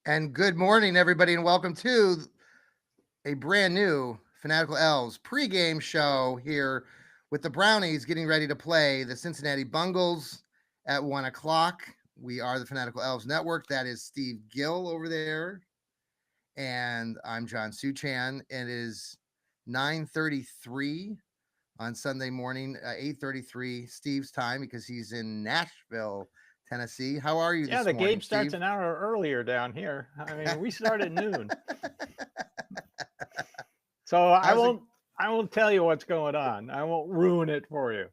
And good morning, everybody, and welcome to a brand new Fanatical Elves pregame show here with the Brownies getting ready to play the Cincinnati Bungles at 1 o'clock. We are the Fanatical Elves Network. That is Steve Gill over there, and I'm John Suchan. It is 9:33 on Sunday morning, 8:33 Steve's time because he's in Nashville, Tennessee. How are you Yeah, this the morning, game Steve? starts an hour earlier down here. I mean, we start at noon. So How's it? I won't tell you what's going on. I won't ruin it for you.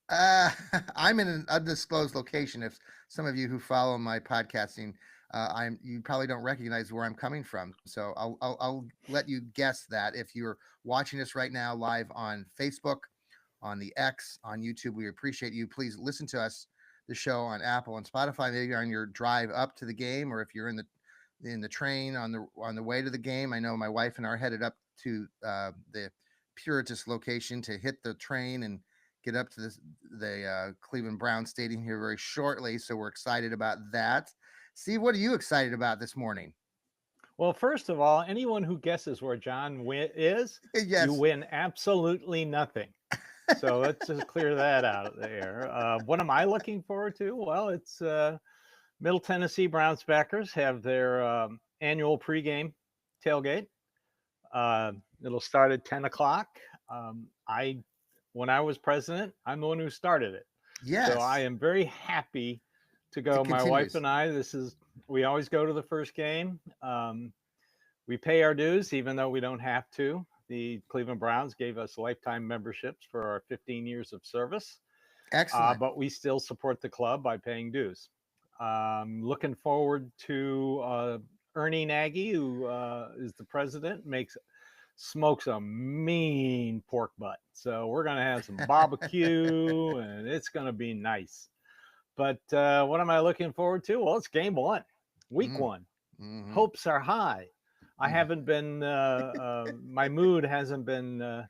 I'm in an undisclosed location. If some of you who follow my podcasting, you probably don't recognize where I'm coming from. So I'll let you guess that. If you're watching us right now live on Facebook, on the X, on YouTube, we appreciate you. Please listen to us, the show on Apple and Spotify. Maybe on your drive up to the game, or if you're in the train on the way to the game. I know my wife and I are headed up to the Puritas location to hit the train and get up to the Cleveland Brown Stadium here very shortly. So we're excited about that. Steve, what are you excited about this morning? Well, first of all, anyone who guesses where is, you Yes. win absolutely nothing. So let's just clear that out there. What am I looking forward to? Well, it's Middle Tennessee Browns backers have their annual pregame tailgate. It'll start at 10 o'clock. I when I was president, I'm the one who started it. So I Yes. am very happy to It go. My wife continues. and I, we always go to the first game. We pay our dues, even though we don't have to. The Cleveland Browns gave us lifetime memberships for our 15 years of service, Excellent. but we still support the club by paying dues. Looking forward to Ernie Nagy, who is the president, smokes a mean pork butt. So we're going to have some barbecue and it's going to be nice. But what am I looking forward to? Well, it's game one, week Mm, one. hmm Hopes are high. I mm. haven't been, my mood hasn't been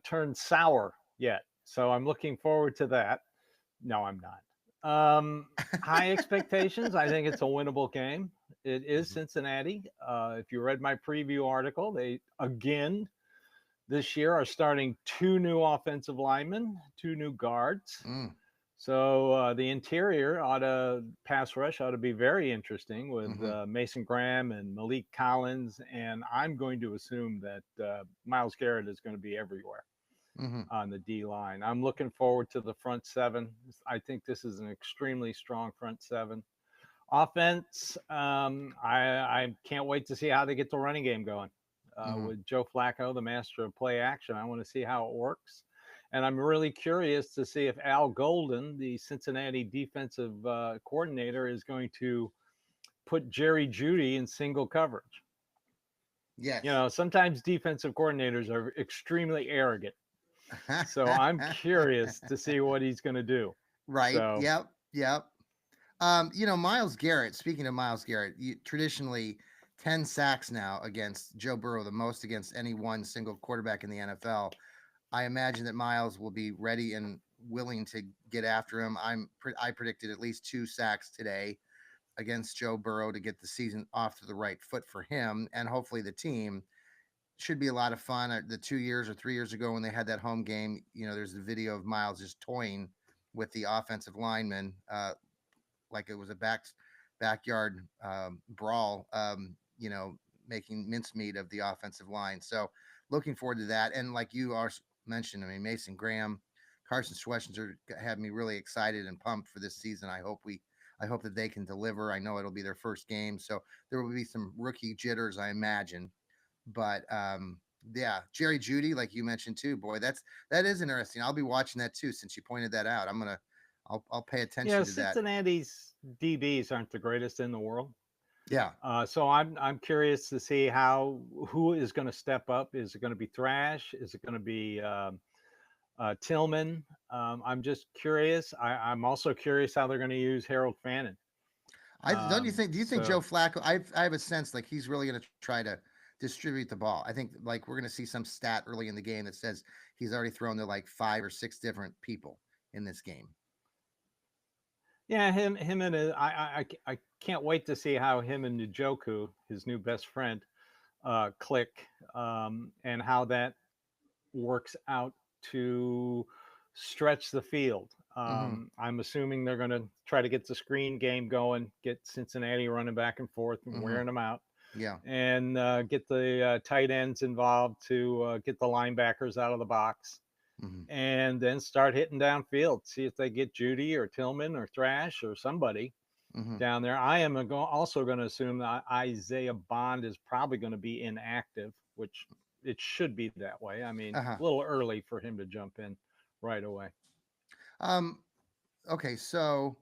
turned sour yet. So I'm looking forward to that. No, I'm not. High expectations. I think it's a winnable game. It is Mhm. Cincinnati. If you read my preview article, they again this year are starting two new offensive linemen, two new guards. Mm, So the interior pass rush ought to be very interesting with hmm Mason Graham and Malik Collins. And I'm going to assume that Miles Garrett is going to be everywhere hmm on the D line. I'm looking forward to the front seven. I think this is an extremely strong front seven. Offense, I can't wait to see how they get the running game going. hmm With Joe Flacco, the master of play action, I want to see how it works. And I'm really curious to see if Al Golden, the Cincinnati defensive coordinator, is going to put Jerry Jeudy in single coverage. You Yes. know, sometimes defensive coordinators are extremely arrogant. So I'm curious to see what he's going to do. Right. So Yep. Yep. Miles Garrett, speaking of Miles Garrett, traditionally 10 sacks now against Joe Burrow, the most against any one single quarterback in the NFL. I imagine that Miles will be ready and willing to get after him. I predicted at least 2 sacks today against Joe Burrow to get the season off to the right foot for him and hopefully the team. Should be a lot of fun. The 2 years or 3 years ago when they had that home game, there's the video of Miles just toying with the offensive lineman, like it was a backyard brawl. Making mincemeat of the offensive line. So looking forward to that. And like you are mentioned, I mean Mason Graham, Carson Schwarzenegger had me really excited and pumped for this season. I hope that they can deliver. I know it'll be their first game, so there will be some rookie jitters, I imagine. But yeah, Jerry Jeudy, like you mentioned too, boy, that is interesting. I'll be watching that too since you pointed that out. I'll pay you know, attention to that. DBs aren't the greatest in the world. Yeah. So I'm curious to see who is going to step up. Is it going to be Thrash? Is it going to be Tillman? I'm just curious. I'm also curious how they're going to use Harold Fannin. I don't you think? Do you think Joe So Flacco? I have a sense like he's really going to try to distribute the ball. I think like we're going to see some stat early in the game that says he's already thrown to like 5 or 6 different people in this game. yeah, him and I can't wait to see how him and Njoku, his new best friend, click, and how that works out to stretch the field. Mm-hmm. I'm assuming they're going to try to get the screen game going, get Cincinnati running back and forth and Mm-hmm. wearing them out, Yeah. and get the tight ends involved to get the linebackers out of the box, Mm-hmm. and then start hitting downfield. See if they get Judy or Tillman or Thrash or somebody Mm-hmm. down there. I am also going to assume that Isaiah Bond is probably going to be inactive, which it should be that way. I mean, Uh-huh. a little early for him to jump in right away. Um. Okay. So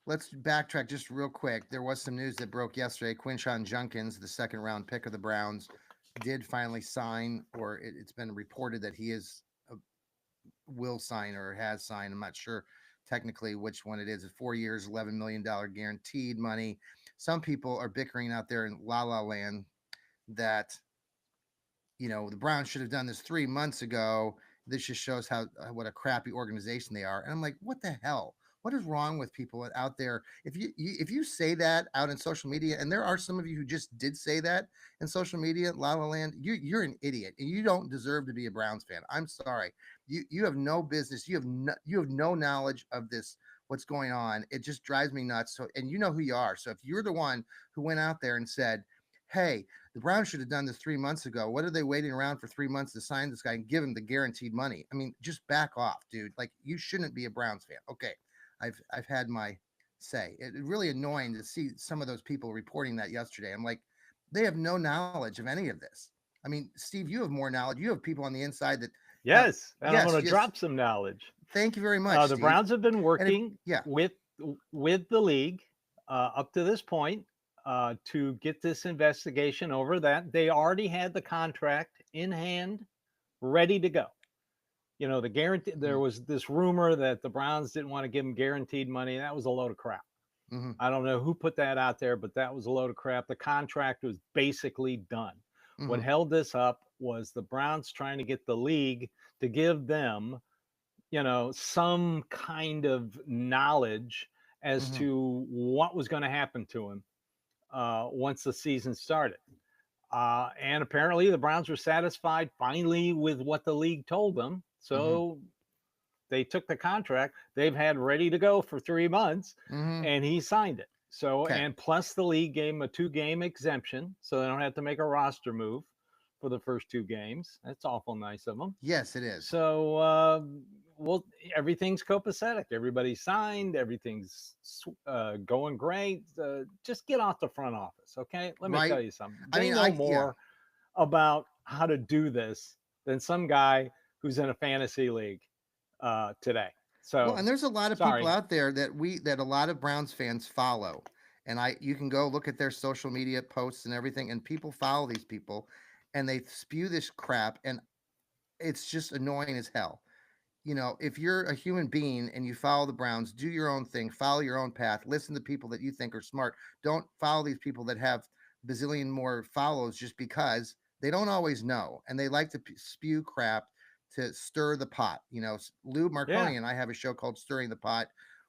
let's backtrack just real quick. There was some news that broke yesterday. Quinshon Junkins, the second round pick of the Browns, did finally sign, or it's been reported that he is will sign or has signed. I'm not sure technically which one it is. It's 4 years, $11 million guaranteed money. Some people are bickering out there in La La Land that the Browns should have done this 3 months ago. This just shows how what a crappy organization they are. And I'm like, what the hell? What is wrong with people out there? If you say that out in social media, and there are some of you who just did say that in social media, La La Land, you're an idiot, and you don't deserve to be a Browns fan. I'm sorry. You have no business. You have no knowledge of this. What's going on? It just drives me nuts. So, and you know who you are. So if you're the one who went out there and said, "Hey, the Browns should have done this 3 months ago. What are they waiting around for 3 months to sign this guy and give him the guaranteed money?" I mean, just back off, dude. Like you shouldn't be a Browns fan. Okay, I've had my say. It's really annoying to see some of those people reporting that yesterday. I'm like, they have no knowledge of any of this. I mean, Steve, you have more knowledge. You have people on the inside that have. Yes, and I'm Yes, going to yes. drop some knowledge. Thank you very much, The Steve. Browns have been And if working yeah, with the league up to this point to get this investigation over. That they already had the contract in hand, ready to go. The guarantee. There mm, was this rumor that the Browns didn't want to give him guaranteed money. That was a load of crap. mm-hmm, I don't know who put that out there, but that was a load of crap. The contract was basically done. What mm-hmm, held this up was the Browns trying to get the league to give them, some kind of knowledge as mm-hmm, to what was going to happen to him once the season started. And apparently the Browns were satisfied finally with what the league told them. mm-hmm, So they took the contract they've had ready to go for 3 months, mm-hmm. and he signed it. So, Okay. and plus the league gave him a 2-game exemption, so they don't have to make a roster move for the first 2 games. That's awful nice of them. Yes, it is. So, well, everything's copacetic. Everybody signed. Everything's going great. Just get off the front office, okay? Let me Right. tell you something. I They mean, know yeah. more about how to do this than some guy who's in a fantasy league today. Well, So, and there's a lot of people sorry. out there that a lot of Browns fans follow. And you can go look at their social media posts and everything, and people follow these people and they spew this crap, and it's just annoying as hell. If you're a human being and you follow the Browns, do your own thing, follow your own path, listen to people that you think are smart. Don't follow these people that have bazillion more follows just because they don't always know and they like to spew crap to stir the pot. Lou Yeah. Marconi and I have a show called Stirring the Pot.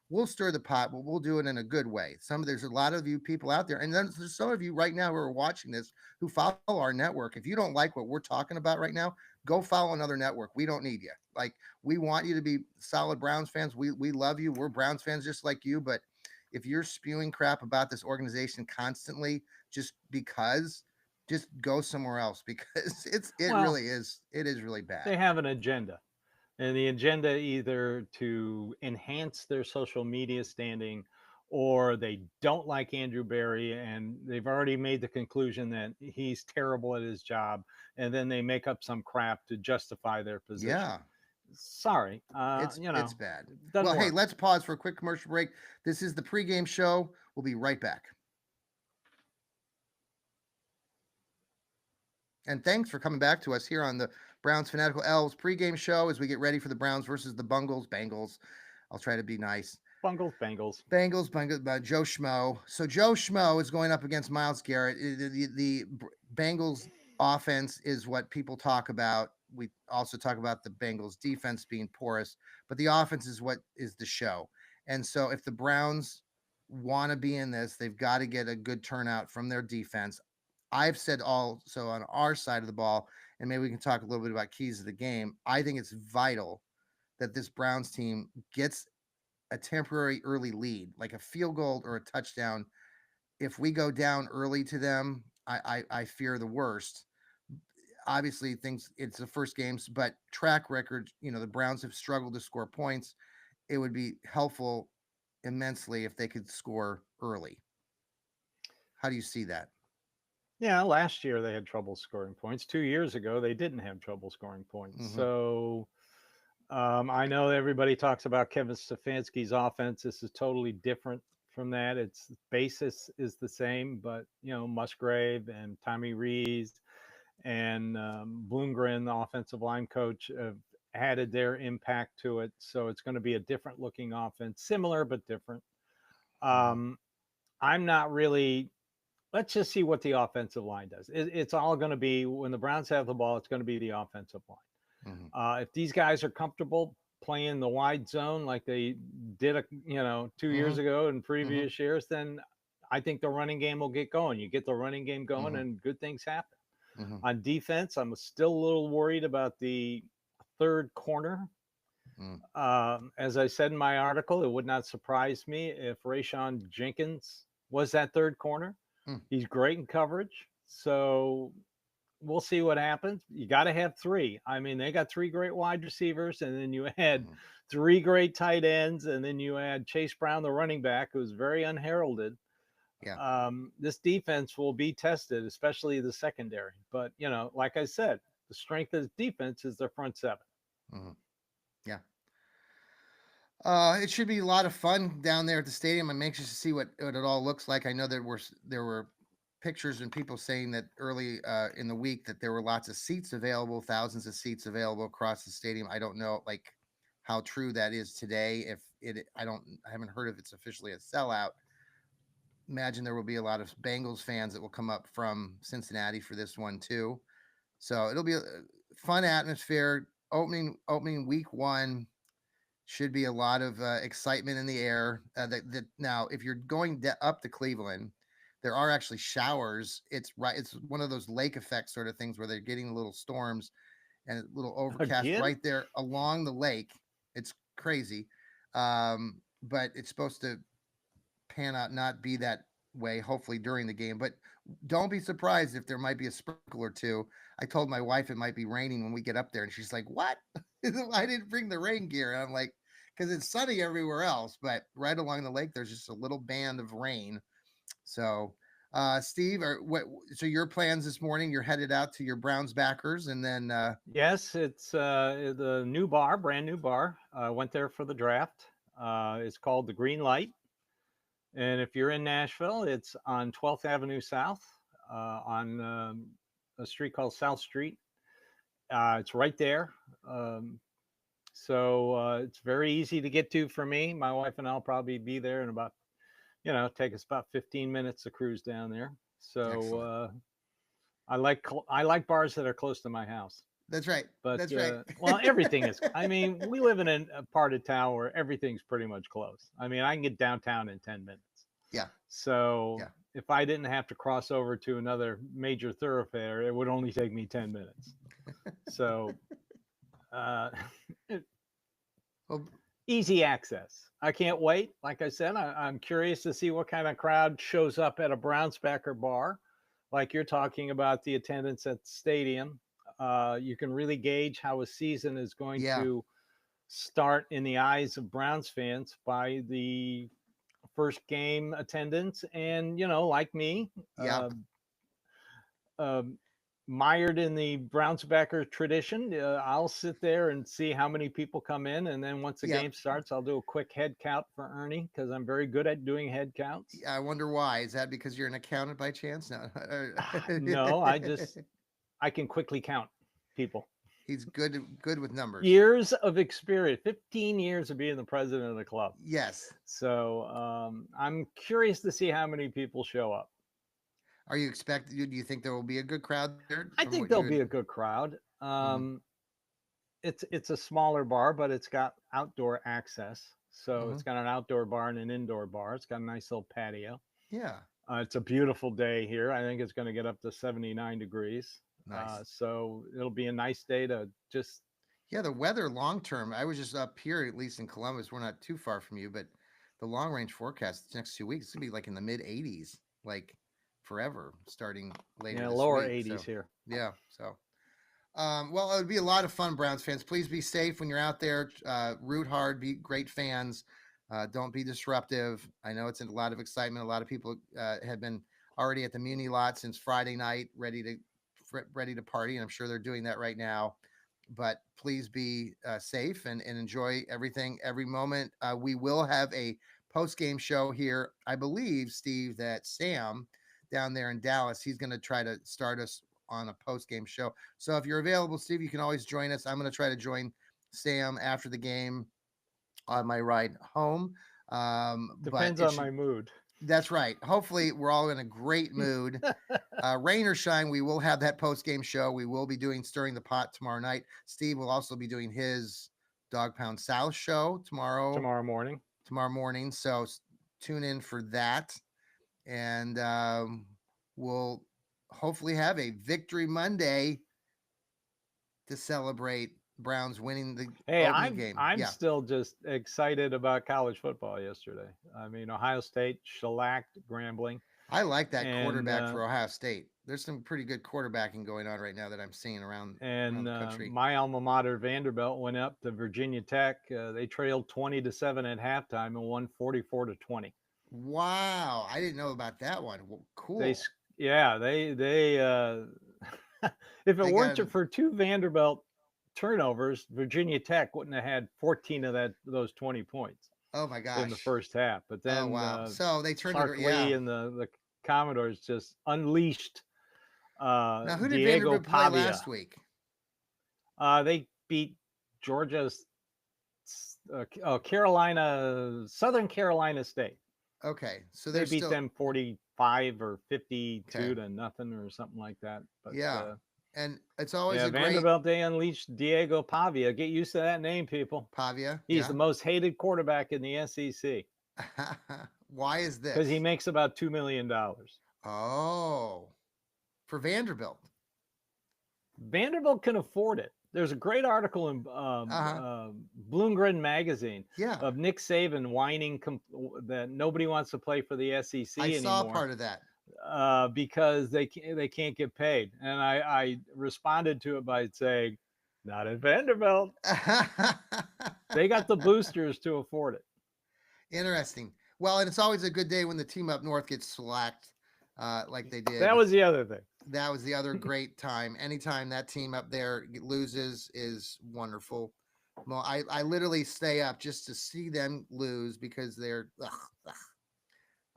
We'll stir the pot, but we'll do it in a good way. There's a lot of you people out there, and then there's some of you right now who are watching this who follow our network. If you don't like what we're talking about right now, go follow another network. We don't need you. Like, we want you to be solid Browns fans. We love you. We're Browns fans just like you. But if you're spewing crap about this organization constantly, just go somewhere else because Well, it is really bad. they have an agenda, and the agenda either to enhance their social media standing, or they don't like Andrew Berry and they've already made the conclusion that he's terrible at his job, and then they make up some crap to justify their position. Yeah. Sorry, It's bad. it doesn't Well, hey, work. let's pause for a quick commercial break. This is the pregame show. We'll be right back. And thanks for coming back to us here on the Browns Fanatical Elves pregame show as we get ready for the Browns versus the Bengals. I'll try to be nice. Bengals. Bengals, Joe Schmo. So Joe Schmo is going up against Myles Garrett. The Bengals offense is what people talk about. We also talk about the Bengals defense being porous, but the offense is what is the show. And so if the Browns want to be in this, they've got to get a good turnout from their defense. I've said also on our side of the ball, and maybe we can talk a little bit about keys of the game. I think it's vital that this Browns team gets a temporary early lead, like a field goal or a touchdown. If we go down early to them, I fear the worst. Obviously, things it's the first games, but track record, the Browns have struggled to score points. It would be helpful immensely if they could score early. How do you see that? Yeah, last year they had trouble scoring points. 2 years ago, they didn't have trouble scoring points. Mm-hmm. So I know everybody talks about Kevin Stefanski's offense. This is totally different from that. Its basis is the same, but Musgrave and Tommy Rees and Bloomgren, the offensive line coach, have added their impact to it. So it's going to be a different looking offense, similar but different. I'm not really. Let's just see what the offensive line does. It's all going to be when the Browns have the ball. It's going to be the offensive line. If these guys are comfortable playing the wide zone like they did, 2 years ago in previous years, then I think the running game will get going. You get the running game going, and good things happen. On defense, I'm still a little worried about the third corner. As I said in my article, it would not surprise me if Rayshawn Jenkins was that third corner. He's great in coverage. So we'll see what happens. You got to have three. I mean, they got three great wide receivers, and then you had three great tight ends, and then you had Chase Brown, the running back, who's very unheralded. Yeah. This defense will be tested, especially the secondary. But, like I said, the strength of the defense is their front seven. Yeah. It should be a lot of fun down there at the stadium. I'm anxious to see what it all looks like. I know there were pictures and people saying that early in the week that there were lots of seats available, thousands of seats available across the stadium. I don't know how true that is today. I haven't heard if it's officially a sellout. Imagine there will be a lot of Bengals fans that will come up from Cincinnati for this one too. So it'll be a fun atmosphere. Opening week one. Should be a lot of excitement in the air. Now, if you're going up to Cleveland, there are actually showers. It's one of those lake effect sort of things where they're getting little storms and a little overcast right there along the lake. It's crazy, but it's supposed to pan out not be that way. Hopefully during the game, but don't be surprised if there might be a sprinkle or two. I told my wife it might be raining when we get up there, and she's like, "What? I didn't bring the rain gear." And I'm like, because it's sunny everywhere else, but right along the lake, there's just a little band of rain. So, Steve, so your plans this morning? You're headed out to your Browns backers, and then yes, it's the new bar, brand new bar. Went there for the draft. It's called the Green Light, and if you're in Nashville, it's on 12th Avenue South, on a street called South Street. It's right there. So it's very easy to get to for me. My wife and I'll probably be there in about, take us about 15 minutes to cruise down there. So I like bars that are close to my house. That's right. But that's right. Well, everything is. I mean, we live in a part of town where everything's pretty much close. I mean, I can get downtown in 10 minutes. Yeah. So if I didn't have to cross over to another major thoroughfare, it would only take me 10 minutes. So easy access. I can't wait. Like I said, I'm curious to see what kind of crowd shows up at a Browns backer bar. Like you're talking about the attendance at the stadium. You can really gauge how a season is going to start in the eyes of Browns fans by the first game attendance. And, like me, mired in the Brownsbacker tradition. I'll sit there and see how many people come in, and then once the Yep. game starts, I'll do a quick head count for Ernie because I'm very good at doing head counts. I wonder why. Is that because you're an accountant by chance? No. No, I can quickly count people. He's good with numbers. Years of experience, 15 years of being the president of the club. Yes. So I'm curious to see how many people show up. Are you expecting? Do you think there will be a good crowd there? I think there'll be a good crowd. It's a smaller bar, but it's got outdoor access. So it's got an outdoor bar and an indoor bar. It's got a nice little patio. Yeah. It's a beautiful day here. I think it's going to get up to 79 degrees. Nice. So it'll be a nice day to just. Yeah, the weather long term. I was just up here, at least in Columbus. We're not too far from you, but the long range forecast the next 2 weeks is gonna be like in the mid 80s, like forever, starting later. Yeah, this lower week. 80s So, here. yeah. So, well, it would be a lot of fun, Browns fans. Please be safe when you're out there. Root hard. Be great fans. Don't be disruptive. I know it's a lot of excitement. A lot of people have been already at the Muni lot since Friday night, ready to party, and I'm sure they're doing that right now. But please be safe and enjoy everything, every moment. We will have a post game show here. I believe, Steve, that Sam down there in Dallas, he's going to try to start us on a post game show. So if you're available, Steve, you can always join us. I'm going to try to join Sam after the game on my ride home. Depends on my mood. That's right. Hopefully, we're all in a great mood. Rain or shine, we will have that post game show. We will be doing Stirring the Pot tomorrow night. Steve will also be doing his Dog Pound South show tomorrow morning. So tune in for that. And we'll hopefully have a Victory Monday to celebrate Browns winning the opening game. I'm still just excited about college football yesterday. I mean, Ohio State shellacked Grambling. I like that quarterback for Ohio State. There's some pretty good quarterbacking going on right now that I'm seeing around the country. My alma mater, Vanderbilt, went up to Virginia Tech. They trailed 20-7 at halftime and won 44-20. Wow, I didn't know about that one. Well, cool. They if it weren't for two Vanderbilt turnovers, Virginia Tech wouldn't have had 14 of those 20 points. Oh my gosh! In the first half, but then so they turned Clark Lee and the Commodores just unleashed. Now, who did Diego Vanderbilt play last week? They beat Georgia's Southern Carolina State. Okay, so they beat them 45 or 52 to nothing or something like that. But yeah. And it's always a Vanderbilt. They unleashed Diego Pavia. Get used to that name, people. Pavia. He's the most hated quarterback in the SEC. Why is this? Because he makes about $2 million. Oh, for Vanderbilt. Vanderbilt can afford it. There's a great article in Bloomgren magazine of Nick Saban whining that nobody wants to play for the SEC anymore. I saw part of that. Because they can't get paid. And I responded to it by saying, not at Vanderbilt. They got the boosters to afford it. Interesting. Well, and it's always a good day when the team up north gets slacked like they did. That was the other thing. That was the other great time. Anytime that team up there loses is wonderful. Well, I literally stay up just to see them lose because they're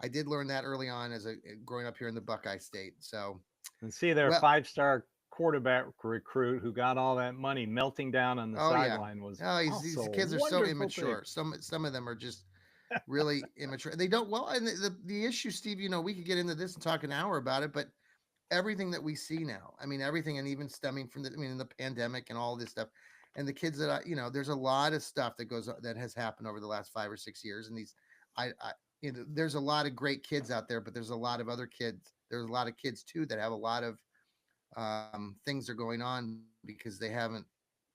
I did learn that early on as growing up here in the Buckeye State. So, and see their 5-star quarterback recruit who got all that money melting down on the sideline was. Oh, these kids are so immature. Some of them are just really immature. They don't and the issue, Steve. We could get into this and talk an hour about it, but everything that we see now, I mean, everything, and even stemming from the pandemic and all this stuff, and the kids that there's a lot of stuff that has happened over the last 5 or 6 years, and these there's a lot of great kids out there, but there's a lot of other kids. There's a lot of kids too that have a lot of things are going on because they haven't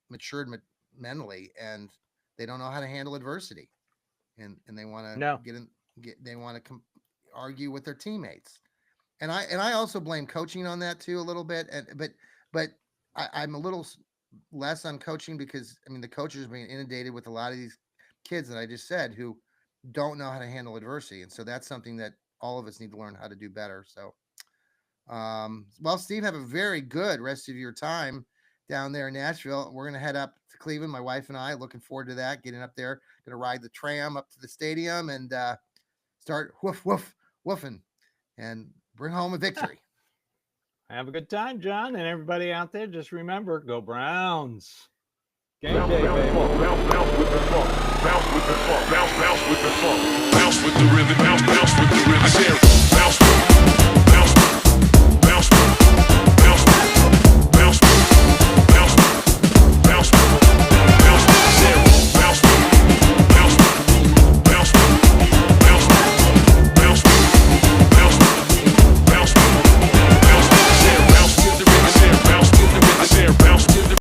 matured mentally and they don't know how to handle adversity, and they want to they want to argue with their teammates, and I also blame coaching on that too a little bit, but I'm a little less on coaching because the coaches are being inundated with a lot of these kids that I just said who don't know how to handle adversity. And so that's something that all of us need to learn how to do better. So Well, Steve, have a very good rest of your time down there in Nashville. We're going to head up to Cleveland, my wife and I. Looking forward to that. Getting up there, going to ride the tram up to the stadium and start woofing and bring home a victory. Have a good time, John, and everybody out there. Just remember, go Browns. Game day, baby. Bounce with the funk. Bounce with the funk. Bounce with the funk. Bounce with the rhythm. Bounce with the rhythm. I said, bounce with